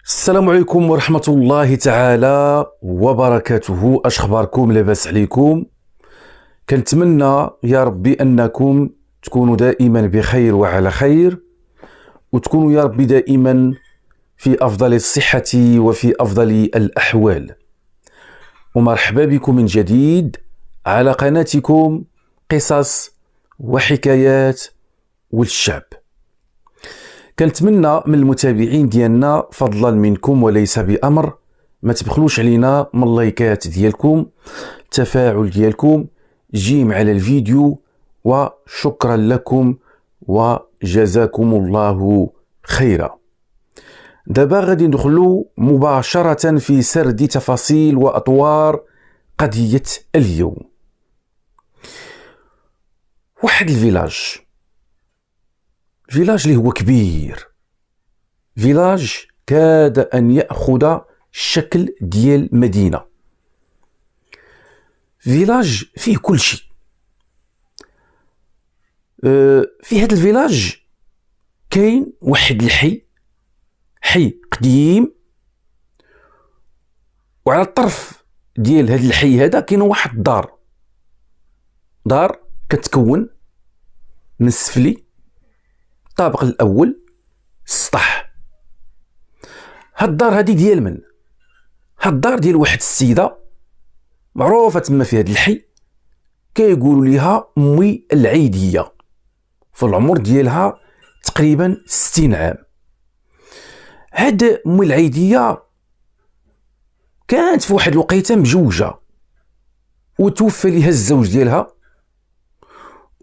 السلام عليكم ورحمة الله تعالى وبركاته. اش اخباركم؟ لاباس عليكم؟ كنتمنى يا ربي انكم تكونوا دائما بخير وعلى خير، وتكونوا يا ربي دائما في افضل الصحة وفي افضل الاحوال. ومرحبا بكم من جديد على قناتكم قصص وحكايات والشعب. كنتمنى من المتابعين ديالنا فضلا منكم وليس بأمر ما تبخلوش علينا من اللايكات ديالكم، التفاعل ديالكم، جيم على الفيديو، وشكرا لكم وجزاكم الله خيرا. دابا غادي ندخلوا مباشرة في سرد تفاصيل وأطوار قضية اليوم. واحد الفيلاج اللي هو كبير، فيلاج كاد أن يأخذ الشكل ديال مدينة، فيلاج فيه كل شيء. في هذا الفيلاج كاين واحد حي قديم، وعلى الطرف ديال هذا الحي هذا كاين واحد دار كتكون من السفلي، الطابق الاول السطح. هاد الدار هادي ديال من؟ هاد الدار ديال واحد السيده معروفه تما في هاد الحي، كيقولوا ليها امي العيديه، في العمر ديالها تقريبا 60 عام. هاد امي العيديه كانت في واحد الوقيته مجوجه، وتوفى ليها الزوج ديالها،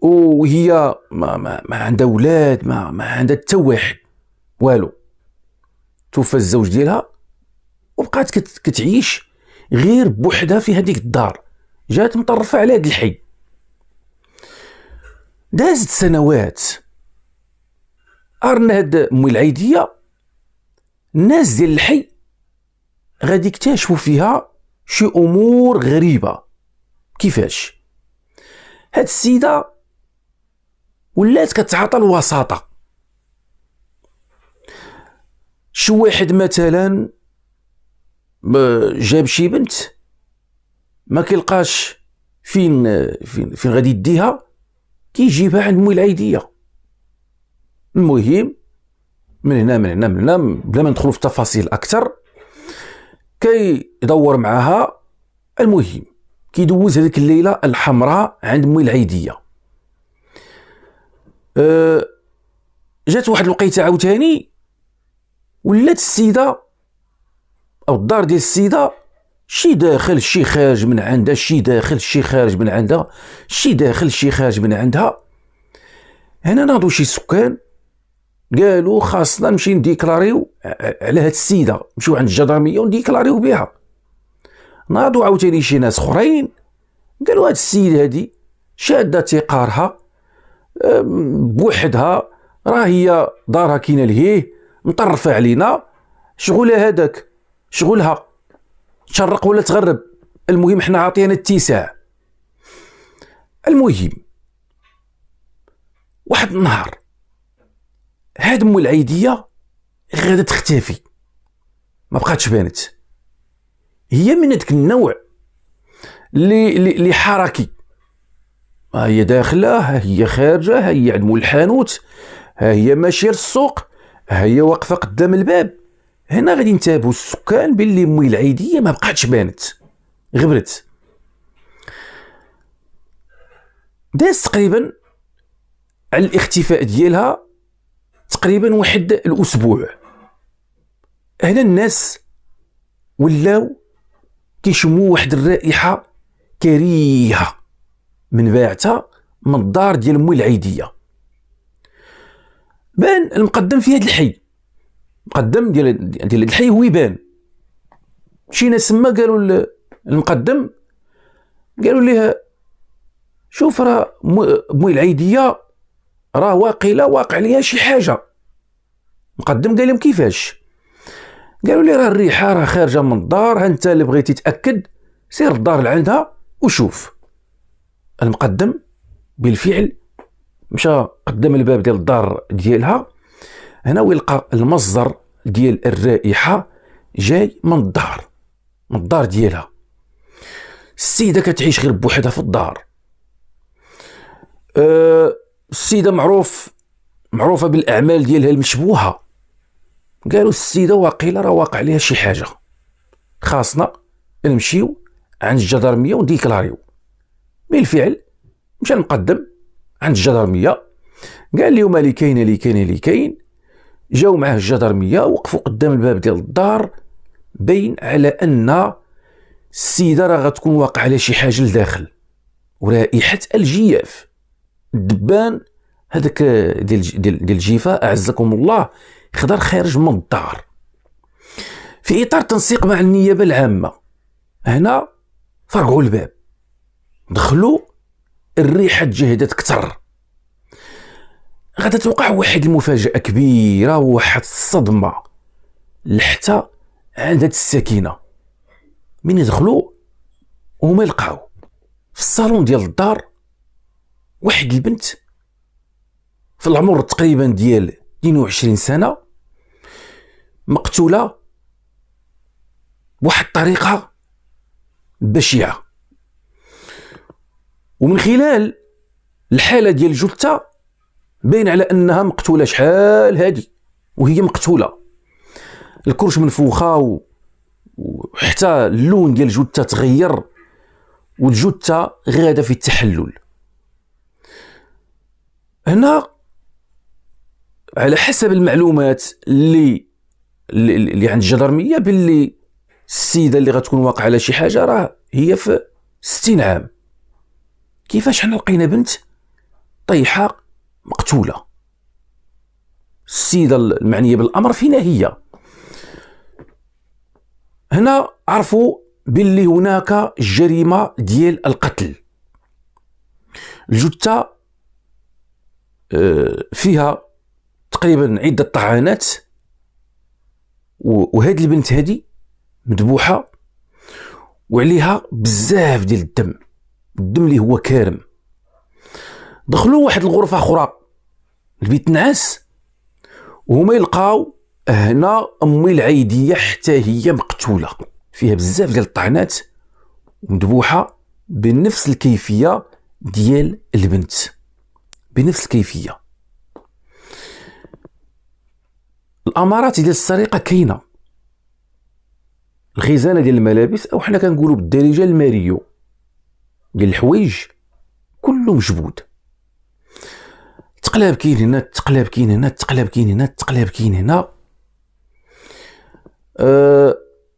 وهي ما عندها اولاد، ما عندها حتى واحد والو. توفى الزوج ديالها وبقات كتعيش غير بوحدها في هذيك الدار، جات مطرفه على هذا الحي. دازت سنوات، ارنا هاد امي العيديه الناس ديال الحي غادي يكتشفوا فيها شي امور غريبه. كيفاش؟ هاد السيده ولات كتعاطى الوساطه. شي واحد مثلا جاب شي بنت ما كيلقاش فين غادي يديها، كيجيبها عند امي العيديه. المهم من هنا بلا ما ندخلوا في تفاصيل اكثر، كيدور معها. المهم كيدوز هذيك الليله الحمراء عند امي العيديه. جات واحد الوقيته عاوتاني ولات السيده او الدار ديال السيده شي داخل شي خارج من عندها، شي داخل شي خارج من عندها، شي داخل شي خارج من عندها. هنا ناضوا شي سكان قالوا خاصنا نمشي نديكلاريو على هاد السيده، نمشيو عند الجدرميه ونديكلاريو بها. ناضوا عاوتاني شي ناس اخرين قالوا هاد السيده هادي شاده تيقارها بوحدها، راه هي دارها كاينه لهيه، مطرفه علينا، شغلها هذاك شغلها، تشرق ولا تغرب، المهم حنا عاطينا اتساع. المهم واحد النهار هاد ام العيديه غادا تختفي، ما بقاتش بانت. هي من هذاك النوع اللي حركي، ها هي داخله، ها هي خارجه، ها هي عند مول الحانوت، ها هي ماشيه للسوق، ها هي واقفه قدام الباب. هنا غادي ينتبهوا السكان باللي امي العيديه ما بقاتش بانت، غبرت. داز تقريبا على الاختفاء ديالها تقريبا واحد الاسبوع. هنا الناس ولاو كيشموا واحد الرائحه كريهه من بعتها من الدار ديال امي العيديه. بان المقدم في هذا الحي، المقدم ديال الحي هو يبان. شي ناس ما قالوا المقدم، قالوا ليه شوف راه امي العيديه راه واقع ليها شي حاجه. المقدم قال لهم كيفاش؟ قالوا لي راه الريحه راه خارجه من الدار، انت اللي بغيتي تاكد سير الدار اللي عندها وشوف. المقدم بالفعل مشى قدام الباب ديال الدار ديالها، هنا ويلقى المصدر ديال الرائحه جاي من الدار ديالها. السيده كتعيش غير بوحدها في الدار. السيده معروفه بالاعمال ديالها المشبوهه. قالوا السيده واقيلا راه واقع عليها شي حاجه، خاصنا نمشيو عند الجدرميه ونديكلاريو. بالفعل مشى المقدم عند الجدرميه، قال لهم اللي كاين. جاو معاه الجدرميه، وقفوا قدام الباب ديال الدار، بين على ان السيده راه غتكون واقع عليها شي حاجه لداخل، ورائحه الجياف، الدبان هذاك ديال الجيفه اعزكم الله خضر خارج من الدار. في اطار تنسيق مع النيابه العامه، هنا فرقعوا الباب، دخلوا، الريحه تجهدت كثر. غادا توقع واحد المفاجاه كبيره وواحد الصدمه حتى عند هاد السكينه. من يدخلوا وهما يلقاو في الصالون ديال الدار واحد البنت في العمر تقريبا ديال 22 سنه، مقتوله بواحد الطريقه بشعه. ومن خلال الحاله ديال الجثه باين على انها مقتوله شحال هادي وهي مقتوله، الكرش منفوخه وحتى اللون ديال الجثه تغير، والجثه غاده في التحلل. هنا على حسب المعلومات اللي عند الجدرميه باللي السيده اللي غتكون واقعه على شي حاجه راه هي في 60 عام. كيفاش حنا لقينا بنت طيحه مقتوله؟ السيده المعنيه بالامر فينا هي؟ هنا عرفوا باللي هناك جريمه ديال القتل. الجثه فيها تقريبا عده طعنات، وهاد البنت هادي مذبوحه وعليها بزاف ديال الدم اللي هو كارم. دخلوا واحد الغرفه اخرى، البيت نعاس، وهما يلقاو هنا امي العيديه حتى هي مقتوله، فيها بزاف ديال الطعنات ومذبوحه بنفس الكيفيه ديال البنت، بنفس الكيفيه. الامارات ديال السرقه كاينه، الخزانه ديال الملابس او حنا كنقولوا بالدارجه الماريو ديال الحوايج كله مجبود. تقلاب كاين هنا، تقلاب كاين هنا، تقلاب كاين هنا، تقلاب كاين هنا.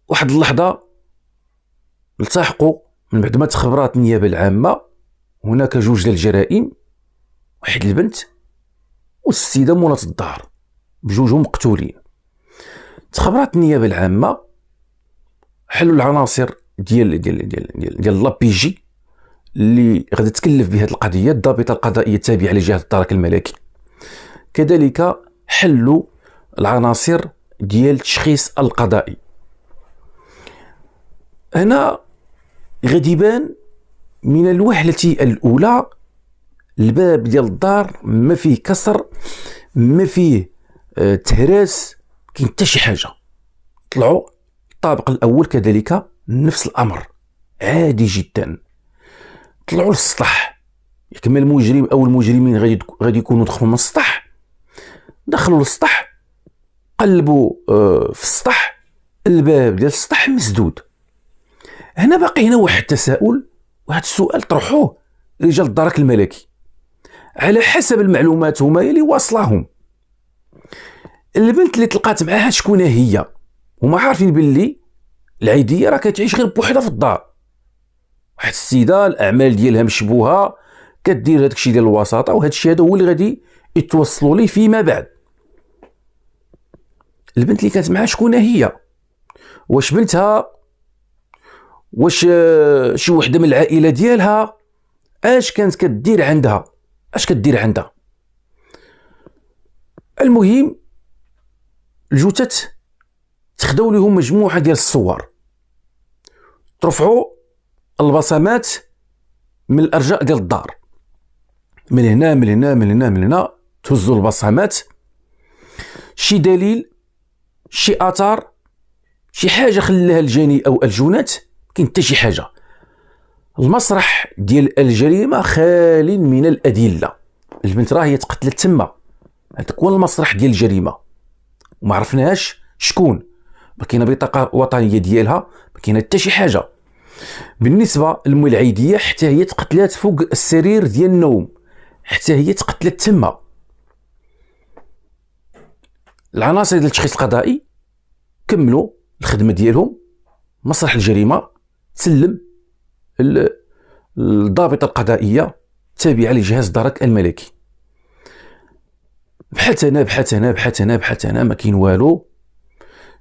واحد اللحظه التحقوا من بعد ما تخبرات النيابه العامه هناك جوج ديال الجرائم، واحد البنت والسيده مولات الدار بجوجهم مقتولين. تخبرات النيابه العامه، حلوا العناصر ديال لابيجي اللي غادي تكلف بهذه القضيه، الضابطه القضائيه التابعه لجهه الدرك الملكي. كذلك حلوا العناصر ديال التشخيص القضائي. هنا غادي يبان من الوهله الاولى الباب ديال الدار ما فيه كسر، ما فيه تهراس، كاين حتى شي حاجه. طلعوا الطابق الاول كذلك نفس الامر عادي جدا. طلعوا للسطح، كما المجرم او المجرمين غادي يكونوا دخلوا من السطح، دخلوا للسطح، قلبوا في السطح، الباب ديال السطح مسدود. هنا باقي هنا واحد التساؤل، وهذا السؤال طرحوه رجال الدرك الملكي على حسب المعلومات هما اللي واصلاهم. البنت اللي تلقات معاها شكون هي؟ هما عارفين باللي العيديه راه كتعيش غير بوحدها في الدار، واحد السيده الاعمال ديالها مشبوهه، كدير هذاك الشيء ديال الوساطه، وهذا الشيء هذا هو اللي غادي يتوصلوا ليه فيما بعد. البنت اللي كانت معها شكون هي؟ واش بنتها؟ واش شي وحده من العائله ديالها؟ اش كانت كدير عندها؟ اش كدير عندها؟ المهم الجثث تخداو لهم مجموعه ديال الصور، ترفعوا البصمات من الارجاء ديال الدار، من هنا من هنا من هنا من هنا، تهزوا البصمات، شي دليل، شي اثار، شي حاجه خلاها الجاني او الجنات، كاين حتى شي حاجه. المسرح ديال الجريمه خال من الادله. البنت راه هي تقتلت تما، هذاك هو المسرح ديال الجريمه، وما عرفناش شكون، ما كاينه بطاقه وطنيه ديالها، ما كاينه حتى شي حاجه. بالنسبه للمي العيديه حتى هي تقتلات فوق السرير ديال النوم، حتى هي تقتلت تما. العناصر ديال التشخيص القضائي كملوا الخدمه ديالهم، مسرح الجريمه تسلم الضابطه القضائيه التابعه لجهاز الدرك الملكي. بحث انا ما كاين والو.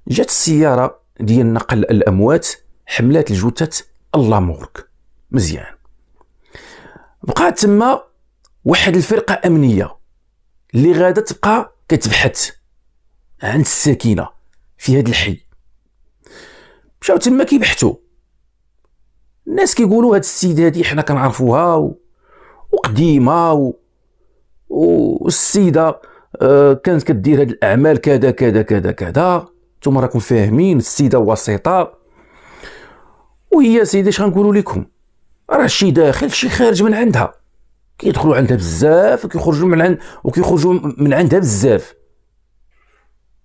جات السياره ديال نقل الاموات حملات الجثث اللامورك مزيان. بقات تما واحد الفرقه امنيه اللي غادا تبقى كتبحث عن السكينه في هذا الحي. مشاو تما كيبحثوا، الناس كيقولوا هاد السيده هادي حنا كنعرفوها وقديمه والسيده كانت كدير هاد الاعمال كذا كذا كذا كذا، نتوما راكم فاهمين، السيده وسيطه. وهي سيدي اش غنقولوا لكم، راه شي داخل شي خارج من عندها، كيدخلوا عندها بزاف وكيخرجوا من عندها بزاف.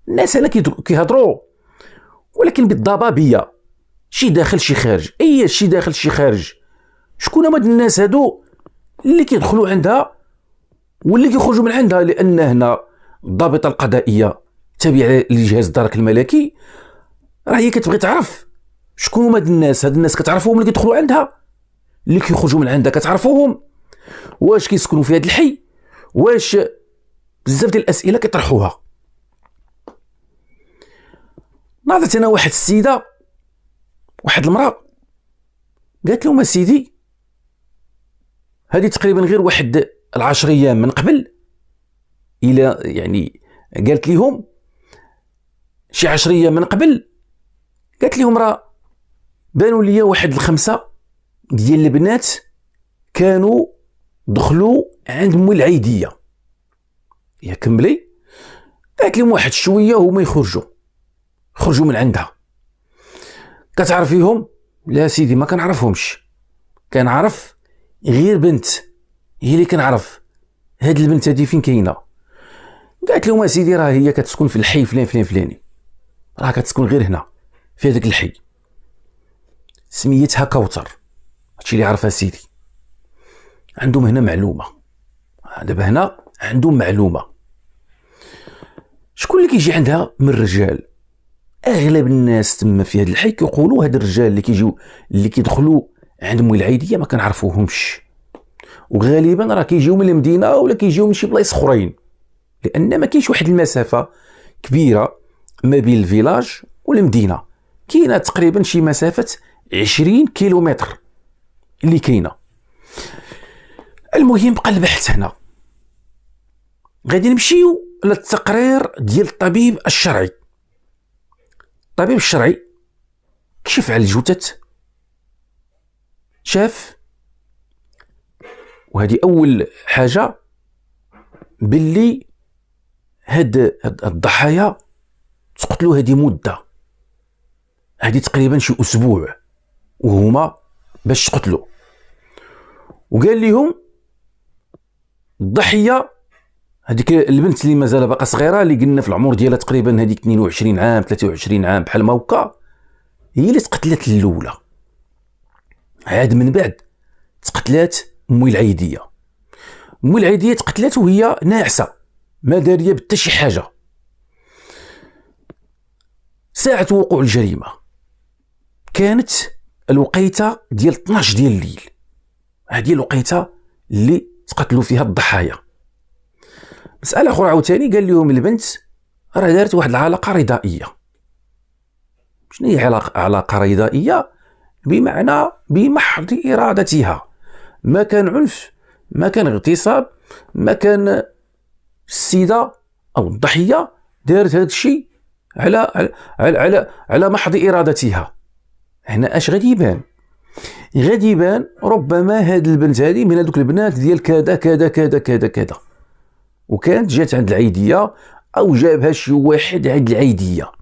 الناس هنا كيهضروا ولكن بالضبابيه، شي داخل شي خارج. اي شي داخل شي خارج؟ شكون هما الناس هادو اللي كيدخلوا عندها واللي كيخرجوا من عندها؟ لان هنا الضابطه القضائيه تابعه لجهاز الدرك الملكي راه هي كتبغي تعرف شكون هما الناس. هاد الناس كتعرفوهم اللي كيدخلوا عندها، اللي كيخرجوا من عندها كتعرفوهم، واش كيسكنوا في هذا الحي، واش بزاف ديال الاسئله كيطرحوها. ناضت انا واحد السيده، واحد المراه، قالت لهم سيدي هذه تقريبا غير واحد 10 ايام من قبل، الى يعني قالت لهم شي 10 ايام من قبل، قالت لهم راه بانوا لي واحد 5 ديال البنات كانوا دخلوا عند مول العيديه. يا كملي. قالت لهم واحد شويه هما خرجوا من عندها. كتعرفيهم؟ لا سيدي ما كنعرفهمش، كنعرف غير بنت هي اللي كنعرف. هاد البنت هادي فين كاينه؟ قالت لهم سيدي راه هي كتسكن في الحي فلان فلان فلاني، راه كتسكن غير هنا في هذاك الحي، سميتها كوثر. هادشي اللي عرفها سيدي. عندهم هنا معلومه، دابا هنا عندهم معلومه. شكون اللي كيجي عندها من الرجال؟ اغلب الناس تما في هذا الحي كيقولوا هاد الرجال اللي كيدخلوا عند مول العيديه ما كنعرفوهمش، وغالبا راه كيجيو من المدينه ولا كيجيو من شي بلايص اخرين، لان ما كاينش واحد المسافه كبيره ما بين الفيلاج والمدينه، كاينه تقريبا شي مسافه 20 كيلومتر اللي كاينه. المهم بقى البحث هنا، غادي نمشيو للتقرير ديال الطبيب الشرعي. الطبيب الشرعي كشف على الجثث، شاف، وهذه اول حاجه، باللي هاد الضحايا تقتلوا هذه مده، هذه تقريبا شي اسبوع وهما باش تقتلوا. وقال لهم الضحيه هذيك البنت اللي مازال باقا صغيره، اللي قلنا في العمر ديالها تقريبا هذيك 22 عام 23 عام بحال ما هكا، هي اللي تقتلت الاولى. عاد من بعد تقتلات مي العيديه. مي العيديه تقتلات وهي ناعسه ما داريه بتا شي حاجه. ساعه وقوع الجريمه كانت الوقيته ديال 12 ديال الليل، هذه الوقيته اللي تقتلوا فيها الضحايا. مسألة أخرى عاوتاني، قال لهم البنت راه دارت واحد العلاقة رضائية. شنو هي علاقة رضائية؟ بمعنى بمحض إرادتها، ما كان عنف، ما كان اغتصاب، ما كان السيدة أو الضحية دارت هذا الشيء على محض إرادتها. هنا اش غادي يبان؟ غادي يبان ربما هاد البنت هذه من هذوك البنات ديال كذا كذا كذا كذا كذا، وكانت جات عند العيديه او جابها شي واحد عند العيديه.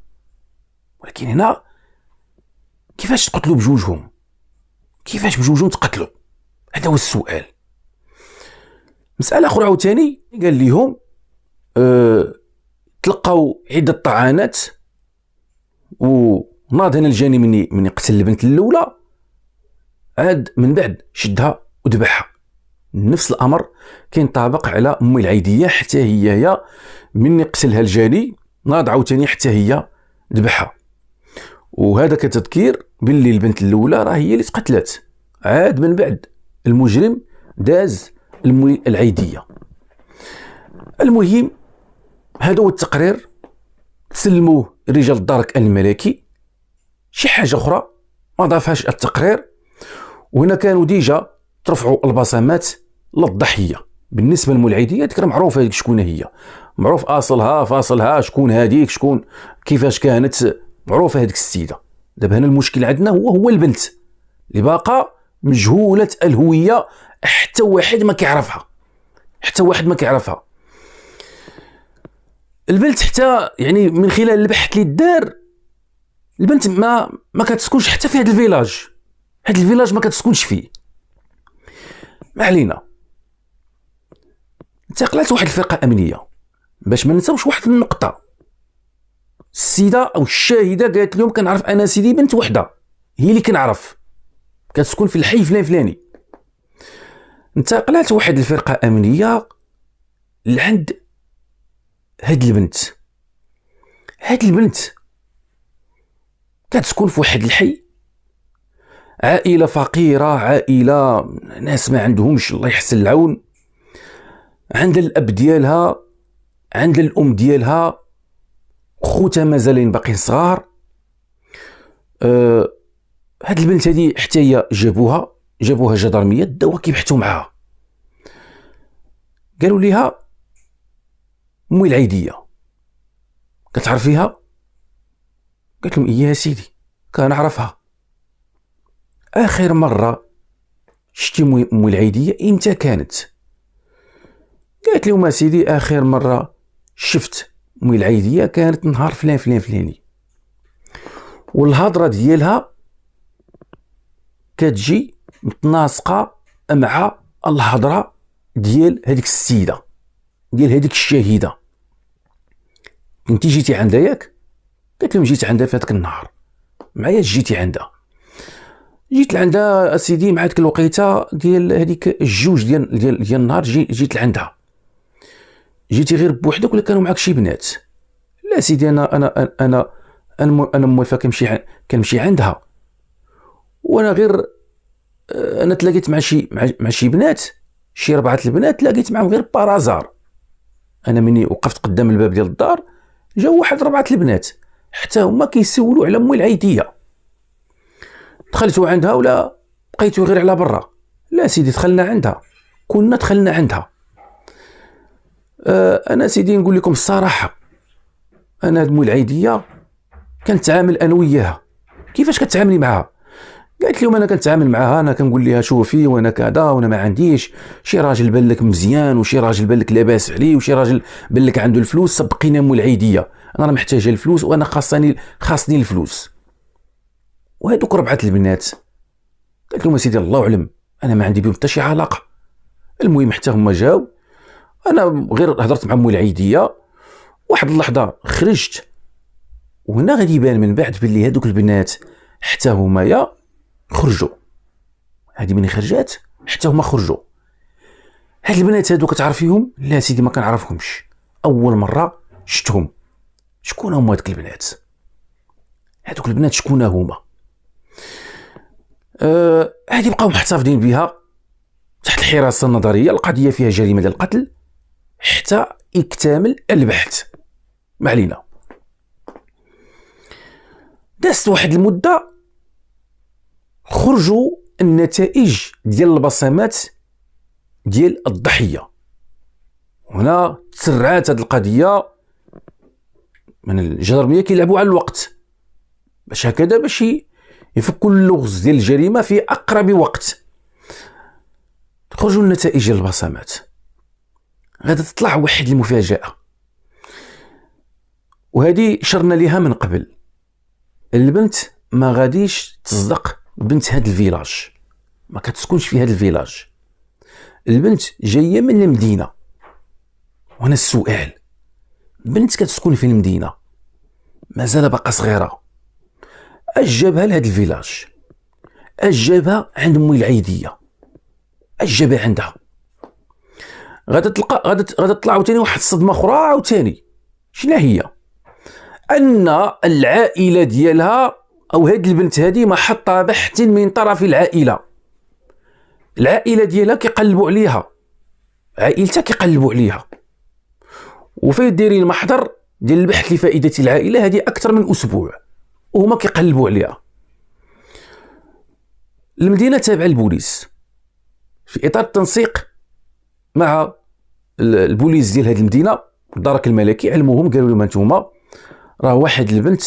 ولكن هنا كيفاش تقتلوا بجوجهم؟ كيفاش بجوجهم تقتلوا؟ هذا هو السؤال. مسألة أخرى عاوتاني قال لهم تلقاو عدة طعنات، وناض هنا الجاني من قتل البنت الأولى، عاد من بعد شدها وذبحها. نفس الأمر كينطبق على أم العيدية، حتى هي من قتلها الجاني ناض عاوتاني حتى هي ذبحها. وهذا كتذكير باللي البنت الأولى راه هي اللي تقتلت، عاد من بعد المجرم داز العيدية. المهم هذا هو التقرير، سلموه رجال الدرك الملكي. شي حاجة أخرى ما ضافهاش التقرير، وهنا كانوا ديجا ترفعوا البصمات للضحية. بالنسبة للعيدية ديك راه معروفة هذيك شكون هي، معروف أصلها فاصلها، شكون هذيك، شكون كيفاش كانت، معروفة هذيك السيدة. دابا هنا المشكل عندنا هو البنت اللي باقا مجهولة الهوية، حتى واحد ما كيعرفها، البنت حتى يعني من خلال البحث اللي دار، البنت ما كتسكنش حتى في هذا الفيلاج، ما كتسكنش فيه. ما علينا. انتقلت واحد الفرقة أمنية باش ما ننساوش واحد النقطة. السيدة أو الشاهدة قالت لهم كنعرف أنا سيدي بنت وحدة هي اللي كنعرف كتسكن في الحي فلاني. انتقلت واحد الفرقة أمنية لعند هاد البنت كتسكن في واحد الحي، عائلة فقيرة، عائلة ناس ما عندهمش الله يحسن العون، عند الأب ديالها، عند الأم ديالها، خوتها مازالين باقيين صغار. هاد البنت هادي حتى هي جابوها جدرمية، داوها كيبحثوا معاها، قالوا ليها أم العيدية كتعرفيها؟ قالت لهم إيه سيدي كنعرفها، آخر مرة شتي أم العيدية إمتى كانت؟ قالت لهم سيدي آخر مرة شفت أم العيدية كانت نهار فلاني، والهضرة ديالها كتجي متناسقة مع الهضرة ديال هذيك السيدة، ديال هذيك الشاهدة. انتي جيتي عندها ياك؟ قالت لهم جيت عندها في هذاك النهار. معايا جيتي عندها؟ جيت لعندها اسيدي مع ديك الوقيته ديال هذيك الجوج ديال النهار، جيت لعندها. جيتي غير بوحدك ولا كانوا معاك شي بنات؟ لا سيدي انا موالفه كنمشي عندها، وانا غير انا تلاقيت مع شي بنات، شي 4 البنات تلاقيت معهم غير بارازار. انا مني وقفت قدام الباب ديال الدار جاو واحد 4 البنات حتى هما كيسولوا على أم العيدية. دخلتوا عندها ولا بقيتوا غير على برا؟ لا سيدي دخلنا عندها، دخلنا عندها. انا سيدي نقول لكم الصراحه، انا أم العيدية كنتعامل انا وياها. كيفاش كتعاملي معها؟ قالت لهم انا كنتعامل معها، انا كنقول لها شوفي وانا كذا، وانا ما عنديش، شي راجل بان لك مزيان وشي راجل بان لك لاباس عليه وشي راجل بان لك عنده الفلوس، سبقينا أم العيدية، انا راه محتاجه الفلوس وانا خاصني الفلوس. وهذوك 4 البنات قالت لهم سيدي الله اعلم، انا ما عندي بهم حتى شي علاقه. المهم حتى هما جاو، انا غير هضرت مع أم العيدية، واحد اللحظه خرجت، وهنا غادي يبان من بعد باللي هذوك البنات حتى هما خرجوا. هذه من خرجات حتى هما خرجوا. هاد البنات هادو كتعرفيهم؟ لا سيدي ما كنعرفهمش، اول مره شفتهم. شكون هما هادوك البنات؟ هادوك البنات شكون هما؟ هادي بقاو محتفظين بها تحت الحراسه النظريه، القضيه فيها جريمه ديال القتل حتى يكتمل البحث. ما علينا. دازت واحد المده، خرجوا النتائج ديال البصمات ديال الضحيه. هنا تسرعات هذه القضيه من الجدرميه كيلعبوا على الوقت باش هكذا باش يفكوا اللغز ديال الجريمه في اقرب وقت. خرجوا النتائج ديال البصمات، غادا تطلع واحد المفاجاه، وهذه شرنا لها من قبل. البنت ما غاديش تصدق بنت هاد الفيلاج، ما كتسكنش في هاد الفيلاج. البنت جايه من المدينه. وانا السؤال، بنت كتسكن في المدينه مازال باقا صغيره، اش جابها لهاد الفيلاج؟ اش جابها عند مي العيديه؟ اش جابها عندها؟ غادا تلقى غادا تطلع عاوتاني واحد الصدمه اخرى عاوتاني. شنو هي؟ ان العائله ديالها او هاد البنت هادي ما حطها بحث من طرف العائله ديالها كيقلبوا عليها، عائلتها كيقلبوا عليها، وفين دايرين المحضر ديال البحث لفائده العائله هذه اكثر من اسبوع وهما كيقلبوا عليها. المدينه تابعه للبوليس في اطار التنسيق مع البوليس ديال هذه المدينه، الدرك الملكي، علموهم قالوا لهم انتم راه واحد البنت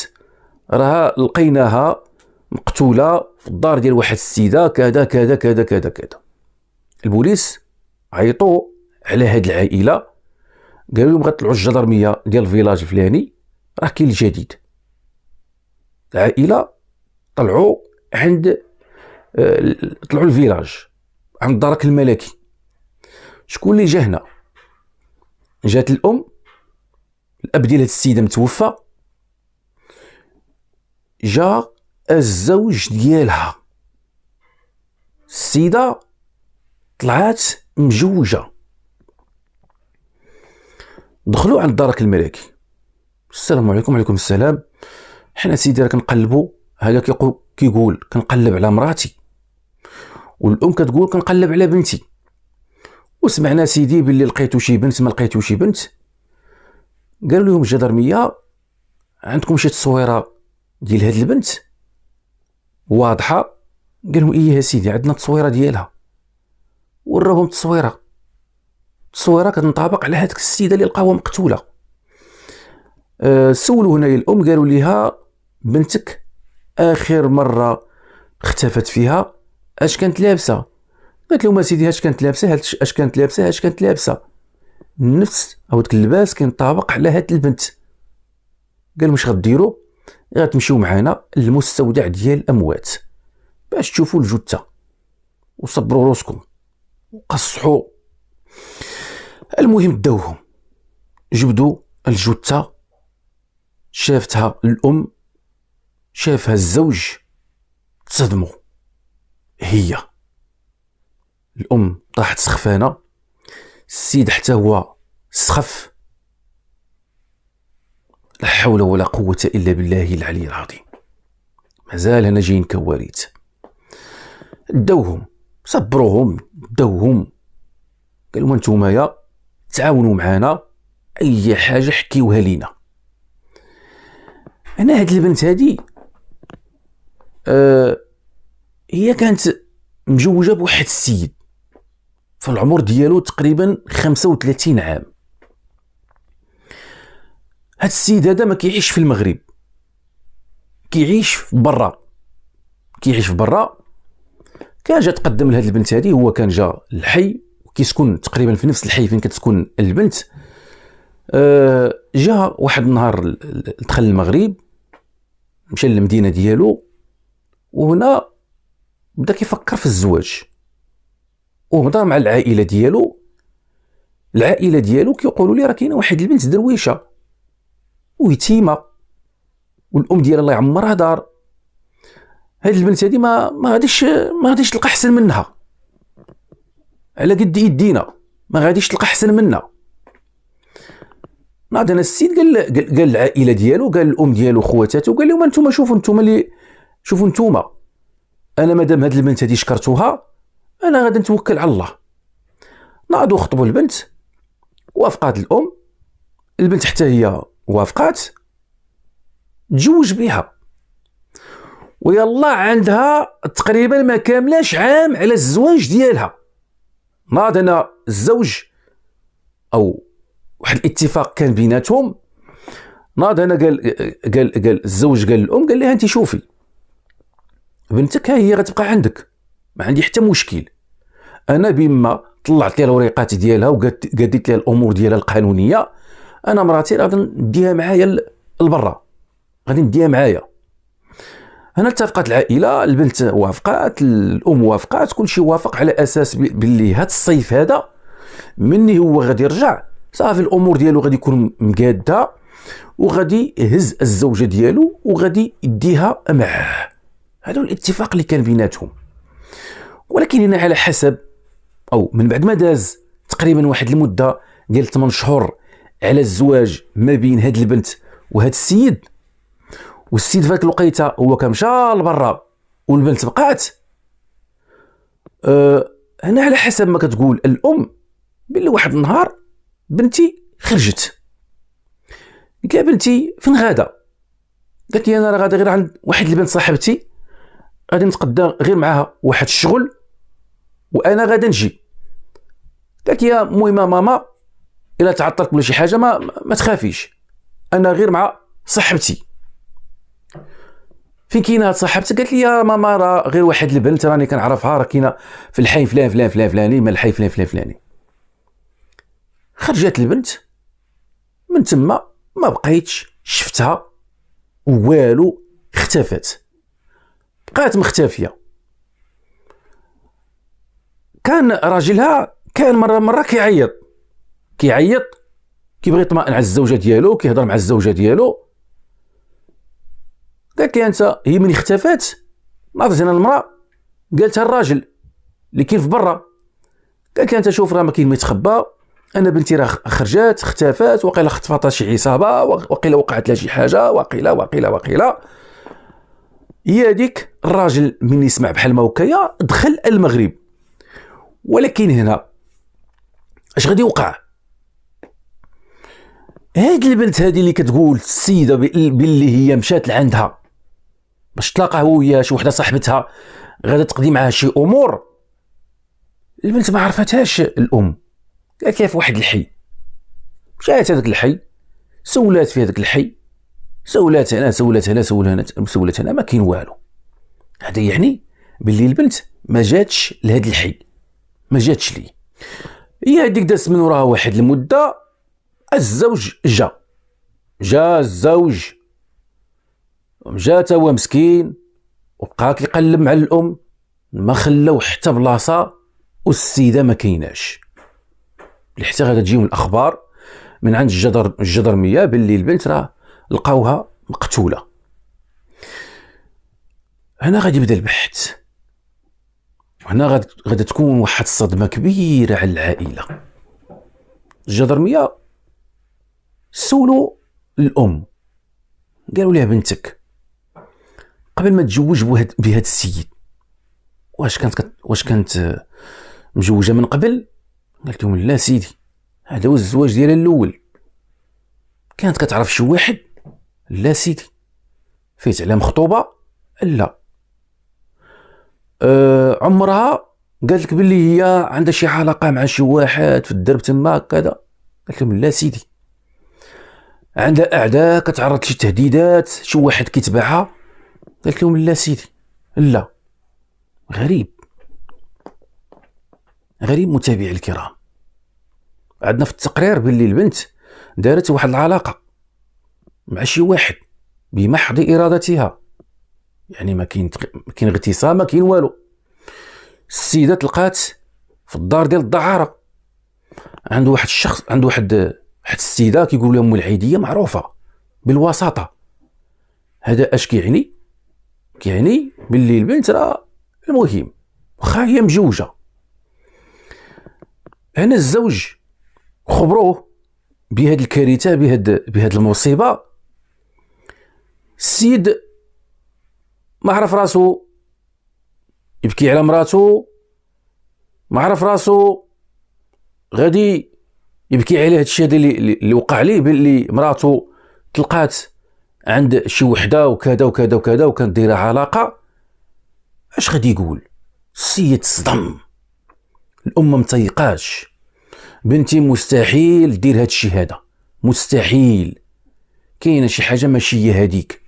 راه لقيناها مقتوله في الدار ديال واحد السيده كذا كذا كذا كذا كذا. البوليس عيطوا على هاد العائله، قالوا لهم غطلعوا الجدرميه ديال الفيلاج الفلاني راه كاين الجديد. العائله طلعوا عند طلعوا الفيلاج عند الدرك الملكي. شكون اللي جا هنا؟ جات الام، الاب ديال هاد السيده متوفى، جا الزوج ديالها، السيده طلعات مجوجه. دخلوا عند الدرك الملكي، السلام عليكم. وعليكم السلام. حنا سيدي راه كنقلبوا، هذا كيقول كنقلب على مراتي، والام كتقول كنقلب على بنتي، وسمعنا سيدي باللي لقيتو شي بنت ما لقيتو شي بنت. قالوا لهم الجدرميه عندكم شي تصويره ديال هاد البنت واضحه؟ قالوا ايه يا سيدي عندنا التصويره ديالها. وراهم التصويره كتنطابق على هذيك السيده اللي لقاوها مقتوله. سولوا هنايا الام، قالوا ليها بنتك اخر مره اختفت فيها اش كانت لابسه؟ قالت لهم سيدي اش كانت لابسه نفس او داك اللباس كينطابق على هاد البنت. قال واش غديروا؟ غتمشيو معنا للمستودع ديال الاموات باش تشوفوا الجثه وصبروا راسكم وقصحوا. المهم داوهم، جبدوا الجثه، شافتها الام، شافها الزوج، تصدموا. هي الام طاحت سخفانه، السيد حتى هو سخف. لا حول ولا قوه الا بالله العلي العظيم. مازال هنا جايين كوارث. داوهم، صبروهم، داوهم، قالوا انتم يا تعاونوا معنا، اي حاجه حكيوها لينا. انا هاد البنت هادي هي كانت مجوجه بواحد السيد في العمر ديالو تقريبا 35 عام. هاد السيد هذا ما كيعيش في المغرب، كيعيش في برا. كان جا تقدم لهاد البنت هادي، هو كان جا الحي وكيسكن تقريبا في نفس الحي فين كتسكن البنت. جا واحد النهار دخل المغرب، مشى للمدينه ديالو، وهنا بدا كيفكر في الزواج، وهضر مع العائله ديالو كيقولوا لي راه كاينه واحد البنت درويشه ويتيمه، والام ديالها الله يعمرها دار. هاد البنت هادي ما غاديش تلقى احسن منها، على قد يدينا ما غاديش تلقى احسن منها. ناض انا السيد قال العائله ديالو، قال الام ديالو خواتاتو، قال لهم انتم شوفوا انتم انا مادام هاد البنت هادي شكرتوها انا غادي نتوكل على الله. ناضوا خطبوا البنت، وافقات الام، البنت حتى هي وافقات، تزوج بها، ويلا عندها تقريبا ما كاملاش عام على الزواج ديالها. ناض انا الزوج او واحد الاتفاق كان بيناتهم، ناض انا قال الزوج قال الام، قال لها انت شوفي بنتك ها هي غتبقى عندك، ما عندي حتى مشكل. انا بما طلعت لها الوريقات ديالها وقديت لها الامور ديالها القانونيه، انا مراتي غادي نديها معايا لبرا، غادي نديها معايا. هنا اتفقت العائله، البنت وافقات، الام وافقات، كل شيء وافق على اساس باللي هذا الصيف هذا مني هو غادي يرجع صافي الامور ديالو غادي يكون مقاده، وغادي يهز الزوجه ديالو وغادي يديها معاه. هذا الاتفاق اللي كان بيناتهم. ولكن هنا على حسب، او من بعد ما داز تقريبا واحد المده ديال 8 شهور على الزواج ما بين هاد البنت وهاد السيد، والسيد فاك الوقيته هو كمشى لبرا والبنت بقات، هنا على حسب ما كتقول الام باللي واحد النهار بنتي خرجت، قلت لها بنتي فين غاده؟ قالت لي انا راه غادا غير عند واحد البنت صاحبتي، غادي نتقدى غير معاها واحد الشغل وانا غادا نجي. قالت لي المهم ماما الا تعطلت ولا شي حاجه ما تخافيش، انا غير مع صاحبتي. فين كاينه هاد صاحبتك؟ قالت لي يا ماما راه غير واحد البنت راني كنعرفها، راه كاينه في الحي فلان فلان فلان فلاني، من الحي فلان فلان فلاني. خرجت البنت من تما ما بقيتش شفتها والو، اختفت، بقات مختفيه. كان راجلها كان مره كيعيط كيبغي يطمئن على الزوجه ديالو، كيهضر مع الزوجه ديالو. قالت لي انت، هي من اختفت ناضت انا المراه قالتها الراجل اللي كاين في برا، قالت لي انت شوف راه ما كاين ما يتخبى، انا بنتي راه خرجت اختفت، وقيلا خطفتها شي عصابه، وقيلا وقعت لها شي حاجه، وقيلا. هي هذيك الراجل من يسمع بحال ما هكايا دخل المغرب. ولكن هنا اش غادي يوقع؟ هاد البنت هذه اللي كتقول السيده باللي هي مشات لعندها باش تلاقى هو وياه شي وحده صاحبتها غادا تقضي معها شي امور، البنت ما عرفتهاش الام. قالت لها في واحد الحي، مشات هذاك الحي، سولات في هذاك الحي، سولات هنا ما كاين والو. هذا يعني باللي البنت ما جاتش لهذا الحي، ما جاتش لي. هي هذيك دازت من وراها واحد المده، الزوج جا الزوج جا هو مسكين وبقى كيقلب مع الام، ما خلاو حتى بلاصه والسيده ما كايناش، حتى غادا تجيهم الاخبار من عند الجدرميه باللي البنت راه لقاوها مقتوله. هنا غادي يبدا البحث، وهنا غادا تكون واحد الصدمه كبيره على العائله. الجدرميه سولوا الام، قالوا لها بنتك قبل ما تزوج بهذا السيد واش كانت مزوجه من قبل؟ قالت لهم لا سيدي، هذا هو الزواج ديالها الاول. كانت كتعرف شي واحد؟ لا سيدي. فايت على مخطوبه؟ لا. عمرها قالت لك باللي هي عندها شي علاقه مع شي واحد في الدرب تما كذا؟ قالت لهم لا سيدي. عندها اعداء، كتعرض لشي تهديدات، شي واحد كيتبعها؟ قالت لهم لا سيدي. لا. غريب متابعي الكرام، عندنا في التقرير باللي البنت دارت واحد العلاقه مع شي واحد بمحض ارادتها، يعني ما كاين اغتصاب، ما كاين والو. السيده تلقات في الدار ديال الدعاره عند واحد الشخص، عند واحد السيده كيقولوا لها ام العيديه معروفه بالوساطه. هذا اش كيعني باللي البنت راه المهم واخا هي مجوجه. هنا الزوج خبروه بهذه الكارثه، بهذه المصيبه. السيد ما عرف راسو يبكي على مراته، ما عرف راسو غادي يبكي على هذا الشيء اللي وقع ليه، باللي مراته تلقات عند شي وحده وكذا وكذا وكذا وكانت دايره علاقه. اش غادي يقول؟ السيد صدم، الام متيقاش، بنتي مستحيل دير هاد الشيء هذا، مستحيل، كاينه شي حاجه ماشي هي هذيك.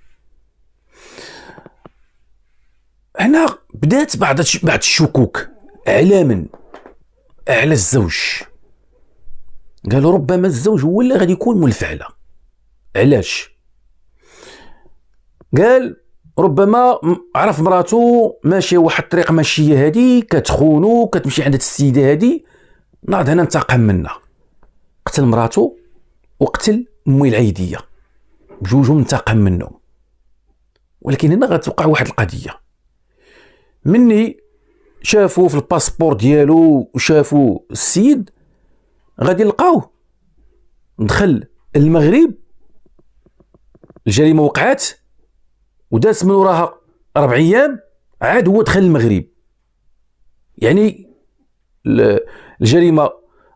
هنا بدات بعض الشكوك على الزوج. قالوا ربما الزوج هو اللي غادي يكون منفعله. علاش؟ قال ربما عرف مراته ماشيه واحد الطريق ماشيه هادي كتخونو كتمشي عند السيده هادي، ناض هنا انتقم منها، قتل مراته وقتل امي العيديه، بجوجهم انتقم منهم. ولكن هنا غتوقع واحد القضيه، مني شافوا في الباسبور ديالو وشافوا السيد غادي لقاوه دخل المغرب، الجريمه وقعت وداز من وراها 4 أيام عاد هو دخل المغرب. يعني الجريمه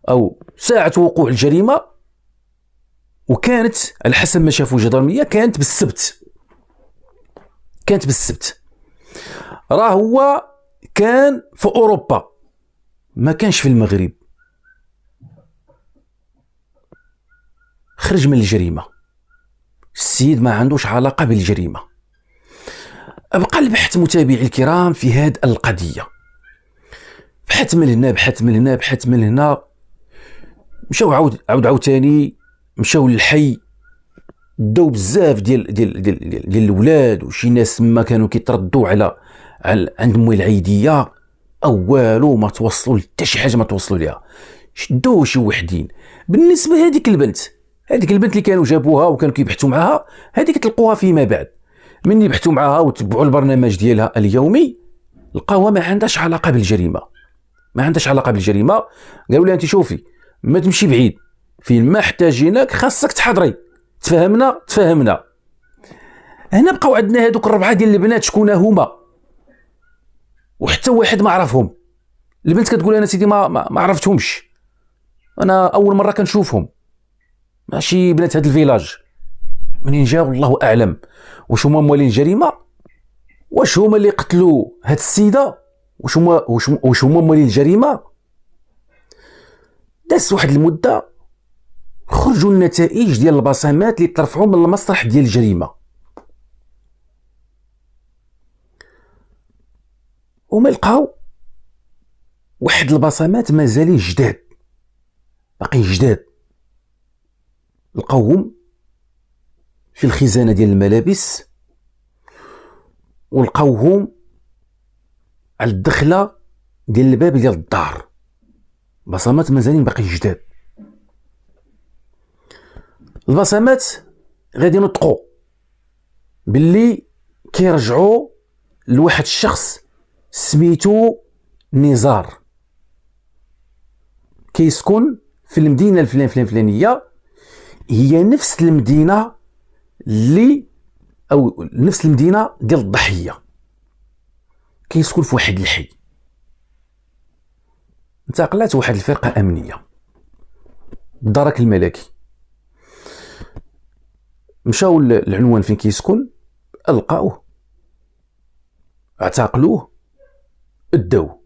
او ساعه وقوع الجريمه، وكانت على حسب ما شافوا الجدرميه كانت بالسبت، راه هو كان في اوروبا ما كانش في المغرب، خرج من الجريمه، السيد ما عندوش علاقه بالجريمه. ابقى البحث متابعي الكرام في هذه القضيه، بحث من هنا بحث من هنا، مشاو عاود ثاني مشاو للحي، داو بزاف ديال الاولاد وشي ناس ما كانوا كيتردوا على عند امي العيديه، والو ما توصلوا حتى شي حاجه ما توصلوا ليها، شدوا شي وحدين. بالنسبه لهذيك البنت اللي كانوا جابوها وكانوا كيبحثوا معها، هذيك تلقوها فيما بعد من يبحثوا معها وتبعوا البرنامج ديالها اليومي، لقاوها ما عندهاش علاقه بالجريمه، قالوا لها انت شوفي ما تمشي بعيد، فين ما احتاجيناك خاصك تحضري، تفهمنا. هنا بقاو عندنا هذوك 4 ديال البنات، شكون هما؟ وحتى واحد ما عرفهم. البنت كتقول انا سيدي ما عرفتهمش، انا اول مره كنشوفهم، ماشي بنات هذا الفيلاج، منين جاو الله اعلم، واش هما موالين الجريمه، واش هما اللي قتلوا هاد السيده، واش هما موالين الجريمه. داز واحد المده خرجوا النتائج ديال البصمات اللي ترفعوا من المسرح ديال الجريمه، وما لقاو واحد البصمات مازالين جداد، باقيين جداد، لقاوهم في الخزانه ديال الملابس، ولقاوهم على الدخله ديال الباب ديال الدار، بصمات مازالين باقيين جداد. البصمات غادي ينطقوا باللي كيرجعوا لواحد الشخص سميتو نزار، كيسكن في المدينه الفلانيه، هي نفس المدينه نفس المدينه ديال الضحيه، كيسكن في واحد الحي. انتقلت واحد الفرقه امنيه الدرك الملكي، مشاو العنوان فين كيسكن، لقاوه، اعتقلوه، اداوه،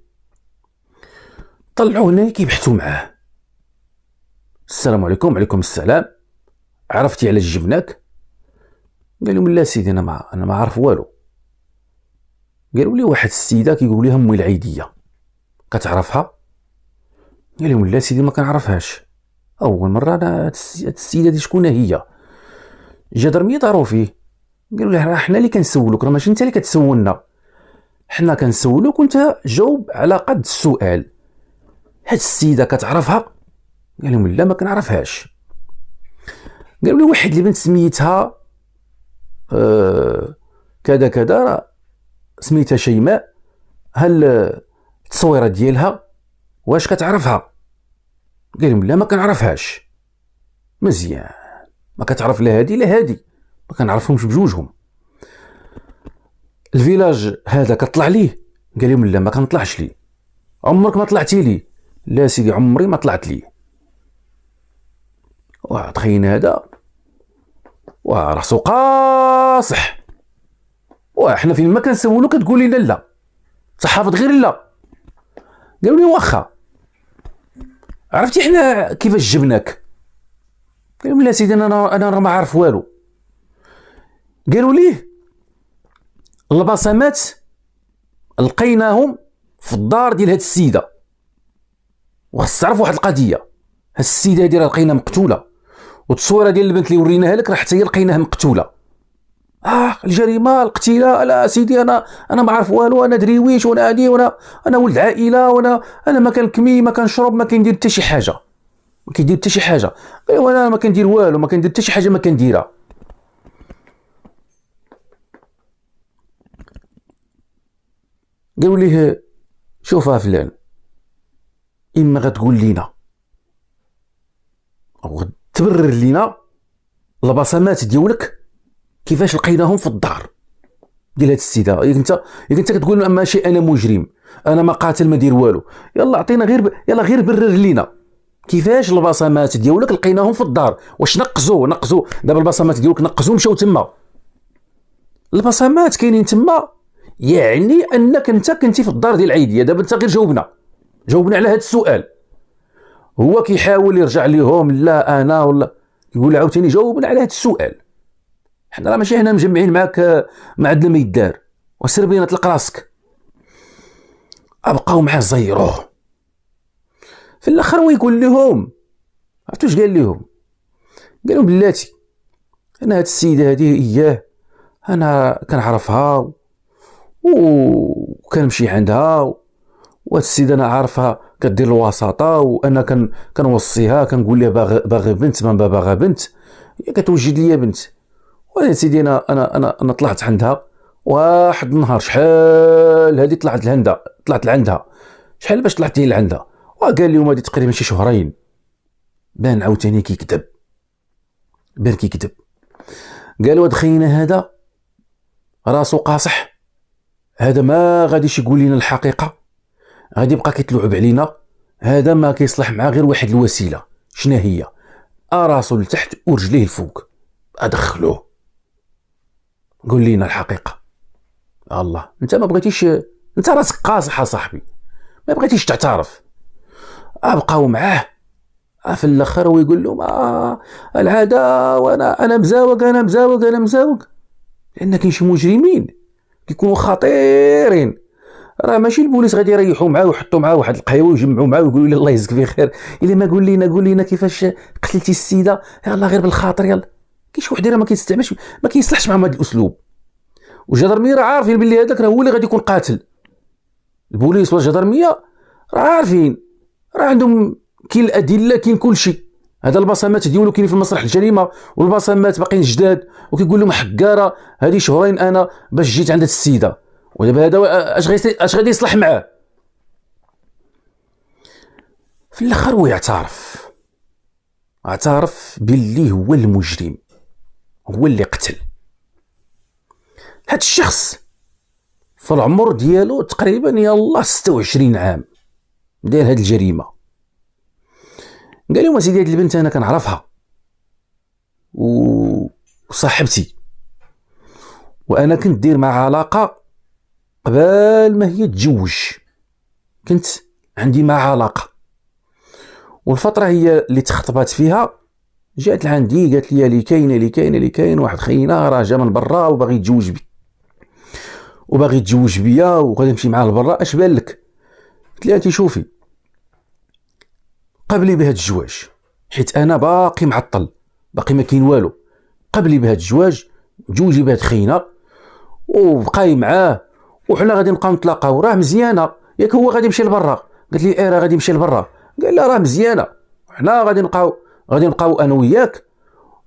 طلعوه هنا كيبحثوا معاه. السلام عليكم. وعليكم السلام. عرفتي على جبناك؟ قال لهم لا سيدي انا ما عارف والو. قالوا لي واحد السيده كيقولوا لها امي العيديه، كتعرفها؟ قال لهم لا سيدي ما كنعرفهاش، اول مره انا السيده دي شكون هي؟ الجدرميه داروا فيه، قالوا له راه حنا اللي كنسولوك، راه ماشي انت اللي كتسولنا، حنا كنسولوك وانت جاوب على قد السؤال. هاد السيده كتعرفها؟ قال لهم لا ما كنعرفهاش. قالوا لي واحد البنت سميتها كذا كذا، سميتها شيماء، هل التصويره ديالها واش كتعرفها؟ قال لهم لا ما كنعرفهاش. مزيان، ما كتعرف لا هادي لا هادي، ما كنعرفهمش بجوجهم. الفيلاج هذا كطلع ليه؟ قال لهم لا ما كنطلعش ليه. عمرك ما طلعتي ليه؟ لا سيدي عمري ما طلعت ليه. تخيل هذا راسو قاصح، حنا فين ما كنسولو كتقول لنا لا، صحافه غير لا. قالوا لي واخا، عرفتي حنا كيفاش جبناك؟ قال لهم لا سيدي انا ما عارف والو. قالوا ليه البصمات لقيناهم في الدار ديال هاد السيده، وخاص تعرف واحد القضيه، هاد السيده هادي راه لقينا مقتوله، والتصويره ديال البنت اللي وريناها لك راه حتى هي لقيناها مقتوله. الجريمه القتيله، لا سيدي انا ما عارف والو، انا دريويش وانا هادي وانا ولد عائله، وانا ما كنكمي ما كنشرب ما كندير حتى شي حاجه، ما كيدير حتى شي حاجه، وانا ما كندير والو، ما كندير حتى شي حاجه ما كنديرها. قالوا ليه شوف فلان، اما غتقول لينا او تبرر لينا البصمات ديالك كيفاش لقيناهم في الدار ديال هاد السيده. انت كتقول ماشي انا مجرم، انا ما قاتل ما دير والو، يلا عطينا غير برر لينا كيفاش البصمات ديالك لقيناهم في الدار. واش نقزوا دابا البصمات ديالك نقزوا مشاو تما؟ البصمات كاينين تما، يعني انك انت كنتي في الدار ديال العيديه. دابا انت غير جاوبنا على هذا السؤال. هو كيحاول يرجع ليهم لا انا ولا يقول عاوتاني جاوبنا على هذا السؤال. حنا راه ماشي هنا مجمعين معاك ما عندنا ما يدار، وسير بينا طلق راسك. ابقاو معاه زيروه. في الاخر هو يقول لهم، عرفتوا واش قال لهم؟ قال لهم بلاتي انا هاد السيده هذه اياه انا كنعرفها وكنمشي عندها، وهاد السيده انا عارفها كدير الوساطه، وانا كنوصيها كنقول لها باغي بنت ما باغا بنت، هي كتوجد ليا بنت. وانا سيدي انا طلعت عندها واحد النهار، شحال هذه طلعت لعندها شحال باش طلعت لعندها، وقال لهم هذه تقريبا شي شهرين. بان عاوتاني كيكذب. قالوا هاد خينا هذا راسو قاصح، هذا ما غاديش يقول لنا الحقيقه، غادي يبقى كيتلعب علينا، هذا ما كيصلح معاه غير واحد الوسيله. شنو هي؟ راسو لتحت ورجليه الفوق، ادخلوه قول لينا الحقيقه. الله، انت ما بغيتيش، انت راسك قاصح اصاحبي، ما بغيتيش تعترف. ابقاو معاه. في الاخر ويقول لهم العاده وانا مزاوق لان كاين شي مجرمين كيكونوا خطيرين، راه ماشي البوليس غادي يريحوا معاه ويحطوا معاه واحد القهوه ويجمعوا معاه ويقولوا لي الله يجزيك بخير، الا ما قول لينا كيفاش قتلتي السيده، يلاه غير بالخاطر يلا. كاين شي واحد راه ما كيستعملش، ما كيصلحش معهم هذا الاسلوب. والجدرميه راه عارفين باللي هذاك راه هو اللي غادي يكون قاتل. البوليس والجدرميه راه عارفين، راه عندهم كاين الادله، كاين كل شيء. هذا البصمات ديالو كاين في المسرح الجريمه، والبصمات باقيين جداد، وكيقول لهم حكاره هذه شهرين انا باش جيت عند السيده، ودابا هذا اش غادي يصلح معاه؟ في الاخر هو اعترف باللي هو المجرم، هو اللي قتل. هذا الشخص في العمر ديالو تقريبا يلا 26 عام داير هذه الجريمه. قال لهم سيدي هذه البنت انا كنعرفها وصاحبتي، وانا كنت دير مع علاقه قبل ما هي تتزوج، كنت عندي مع علاقه، والفتره هي اللي تخطبات فيها جات لعندي قالت لي اللي كاين واحد خينا راه جا من برا وباغي يتزوج بيا وغادي نمشي معاه لبرا، اش بان لك؟ قلت لها انت شوفي قبلي بهذا الزواج، حيت انا باقي معطل، باقي ما كاين والو، قبلي بهذا الزواج جوجي بهذا خينا وبقاي معاه وحنا غادي نبقاو نتلاقاو، راه مزيانه ياك هو غادي يمشي لبرا؟ قالت لي راه غادي يمشي لبرا. قال لها راه مزيانه، حنا غادي نبقاو انا وياك،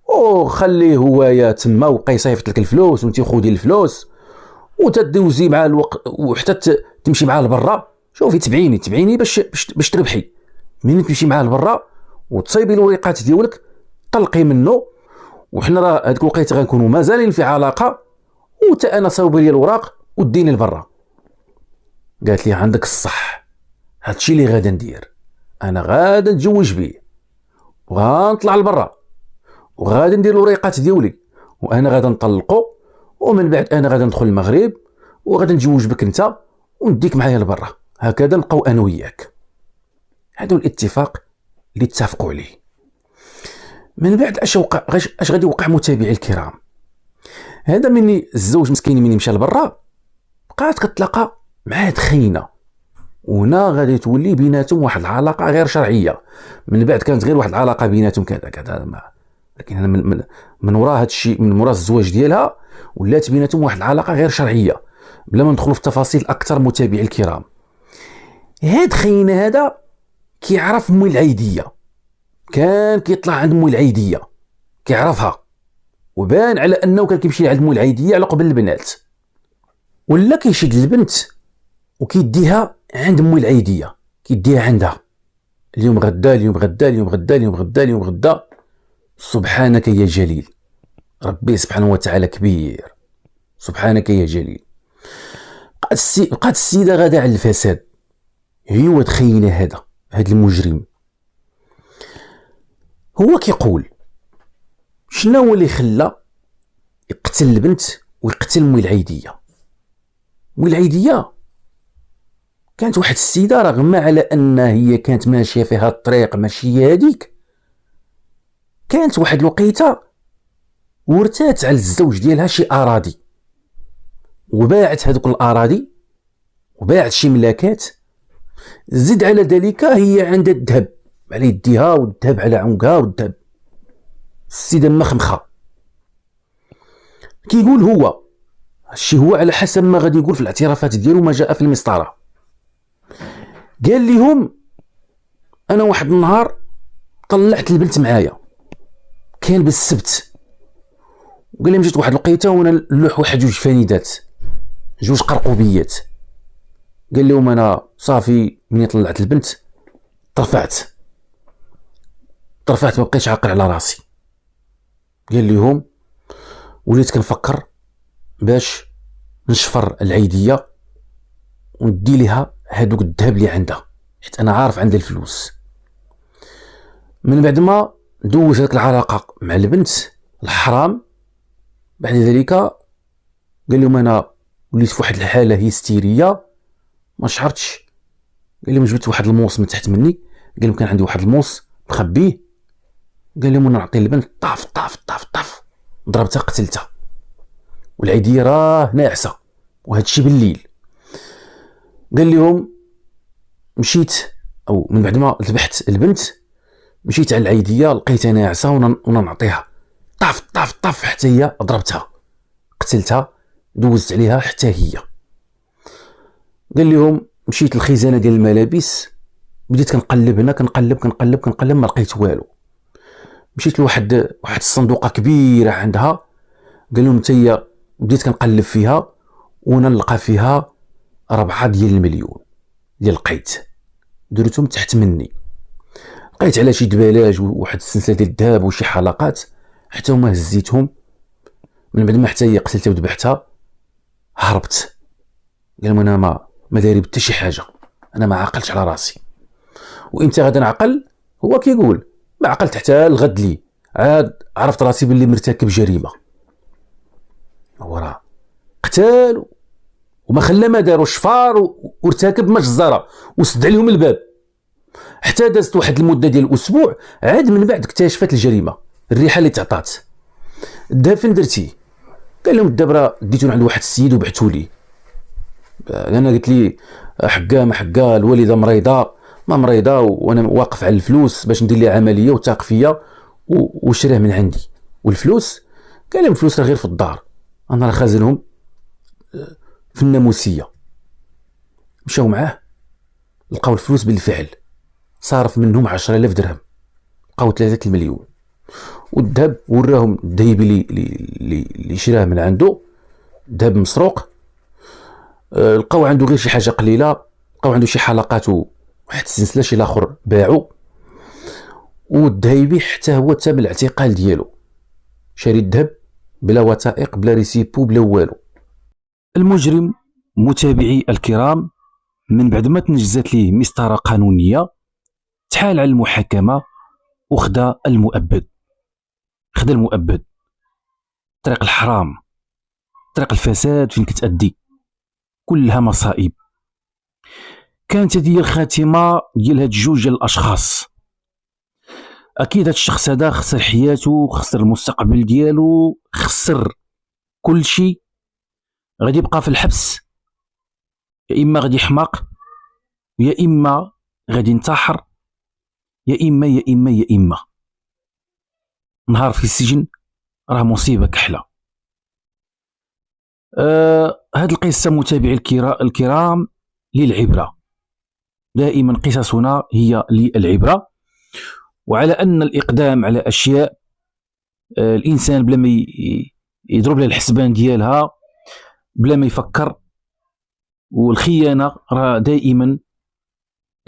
وخليه هو يا تما وبقى يصيفط لك الفلوس وانت خذي الفلوس وتدوزي مع الوقت وحتى تمشي معاه لبرا. شوفي تبعيني باش تربحي، منين تمشي معاه لبرا وتصايبي الوريقات ديالك طلقي منه، وحنا راه هذيك الوقيته غنكونوا مازالين في علاقه، وتا انا صاوبي لي الوراق وديني لبرا. قالت لي عندك الصح، هادشي اللي غادا ندير، انا غادا نتزوج بيه وغنطلع لبرا وغادي ندير الوريقات ديالي، وانا غادا نطلقو، ومن بعد انا غادا ندخل المغرب وغادا نتزوج بك انت ونديك معايا لبرا، هكذا نبقاو انا وياك. هذا الاتفاق اللي اتفقوا عليه. من بعد اش غادي يوقع متابعي الكرام؟ هذا مني الزوج مسكين مني مشى لبرا بقات كتلاقى مع هاد خينا، وهنا غادي تولي بيناتهم واحد العلاقه غير شرعيه. من بعد كانت غير واحد العلاقه بيناتهم كذا لكن انا من وراء هذا الشيء، من وراء الزواج ديالها ولات بيناتهم واحد العلاقه غير شرعيه. بلا ما ندخلوا في تفاصيل اكثر متابعي الكرام، هاد خينا هذا كيعرف موي العيديه، كان كيطلع عند موي العيديه كيعرفها، وبان على انه كان كيمشي عند موي العيديه على قبل البنات، ولا كيشد البنت وكيديها عند موي العيديه، كيديها عندها اليوم غدا اليوم غدا اليوم غدا اليوم غدا اليوم غدا. سبحانك يا جليل، ربي سبحانه وتعالى كبير، سبحانك يا جليل. بقات السيده غادا على الفساد، هي وتخينا هذا المجرم. هو كيقول شنو هو اللي خلى يقتل البنت ويقتل موي العيديه؟ موي العيديه كانت واحد السيده، رغم على ان هي كانت ماشيه في هذا الطريق ماشي هذيك، كانت واحد الوقيته ورثات على الزوج ديالها شي اراضي، وباعت هذوك الاراضي وباعت شي ملاكات. زد على ذلك هي عندها الذهب على يديها والذهب على عنقها والذهب، السيده مخمخه. كيقول هو الشيء هو على حسب ما غادي يقول في الاعترافات ديالو ما جاء في المسطره، قال لهم انا واحد النهار طلعت البنت معايا، كان بالسبت، وقال لهم جيت واحد الوقيته وانا نلوح واحد جوج فانيدات، جوج قرقوبيات. قال لهم انا صافي مني طلعت البنت طرفعت ما بقيتش عاقل على راسي. قال لهم وليت كنفكر باش نشفر العيديه وندي لها هذوك الذهب اللي عندها، حيت انا عارف عندها الفلوس. من بعد ما دوز هذيك العلاقه مع البنت الحرام، بعد ذلك قال لهم انا وليت في واحد الحاله هستيريه ما شعرتش. قال لهم جبت واحد الموس من تحت مني، قال لهم كان عندي واحد الموس مخبيه، قال لهم انا نعطي البنت طاف طاف طاف طاف، ضربتها قتلتها، والعيديه راه ناعسه وهذا الشيء بالليل. قال لهم مشيت، او من بعد ما ذبحت البنت مشيت على العيديه لقيتها ناعسه وانا نعطيها طاف طاف طاف حتى هي ضربتها قتلتها، دوزت عليها حتى هي. قال لهم مشيت للخزانه ديال الملابس، بديت كنقلب هنا كنقلب ما لقيت والو. مشيت لواحد الصندوقه كبيره عندها، قال لهم حتى بديت كنقلب فيها وانا نلقى فيها 4 ديال المليون ديال لقيت، درتهم تحت مني، لقيت على شي دبالاج وواحد السلسله ديال الذهب وشي حلقات، حتى هما هزيتهم. من بعد ما حتى هي قتلتها وذبحتها هربت. قال لهم انا ما داير حتى شي حاجه، انا ما عاقلتش على راسي. وانت غدا نعقل؟ هو كيقول ما عقلت حتى الغد لي، عاد عرفت راسي باللي مرتكب جريمه. هو راه قتال وما خلى ما داروا شفار وارتكب مجزره وسد عليهم الباب، حتى دازت واحد المده ديال الاسبوع، عاد من بعد اكتشفت الجريمه، الريحه اللي تعطات. الذهب فين درتيه؟ قال لهم الذهب راه ديتو عند واحد السيد وبعتو لي. انا قلت لي حقا ما حقا، الوالده مريضه ما مريضه، وانا واقف على الفلوس باش ندير لي عمليه وتاق فيا وشريه من عندي. والفلوس قال لهم الفلوس راه غير في الدار، انا راه خازنهم في الناموسيه. مشاو معاه لقاو الفلوس بالفعل، صارف منهم 10,000 درهم، لقاو 3 المليون. والذهب وراهم الذهب اللي شراه من عنده، ذهب مسروق. لقاو عنده غير شي حاجه قليله، لقاو عنده شي حلقات وواحد السلسله شي الاخر باعوا. والذهبي حتى هو تم الاعتقال ديالو، شاري الذهب بلا وثائق بلا ريسيبو بلا والو. المجرم متابعي الكرام من بعد ما تنجزت ليه مسطره قانونيه تحال على المحاكمه وخدا المؤبد، طريق الحرام، طريق الفساد فين كتأدي كلها مصائب. كانت هذه الخاتمه ديال هاد جوج ديال الاشخاص. اكيد هاد الشخص هذا خسر حياته، خسر المستقبل ديالو، خسر كل شيء، غادي يبقى في الحبس، يا اما غادي يحماق، يا اما غادي ينتحر، يا اما نهار في السجن راه مصيبة كحلة. هذه القصة متابعي الكرام للعبرة، دائما قصصنا هي للعبرة، وعلى أن الإقدام على أشياء الإنسان بلا ما يضرب لها الحسبان ديالها، بلا ما يفكر، والخيانة راه دائما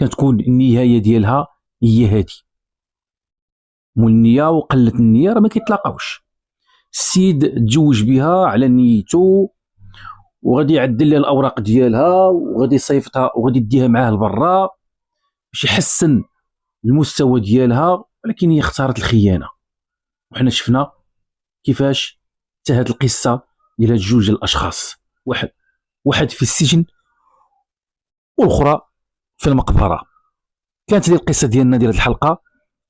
كتكون النهاية ديالها هي هذه، مول النية وقلة النية راه ما كيتلاقاوش. السيد تزوج بها على نيته وغادي يعدل لها الاوراق ديالها وغادي يصيفطها وغادي يديها معاه لبرا باش يحسن المستوى ديالها، ولكن هي اختارت الخيانه. وحنا شفنا كيفاش انتهت القصه ديال هاد جوج الاشخاص، واحد في السجن والاخرى في المقبره. كانت هذه القصه ديالنا ديال الحلقه،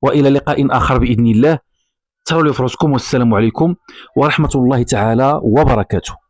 والى لقاء اخر باذن الله. تهلاو لي فراسكم، والسلام عليكم ورحمه الله تعالى وبركاته.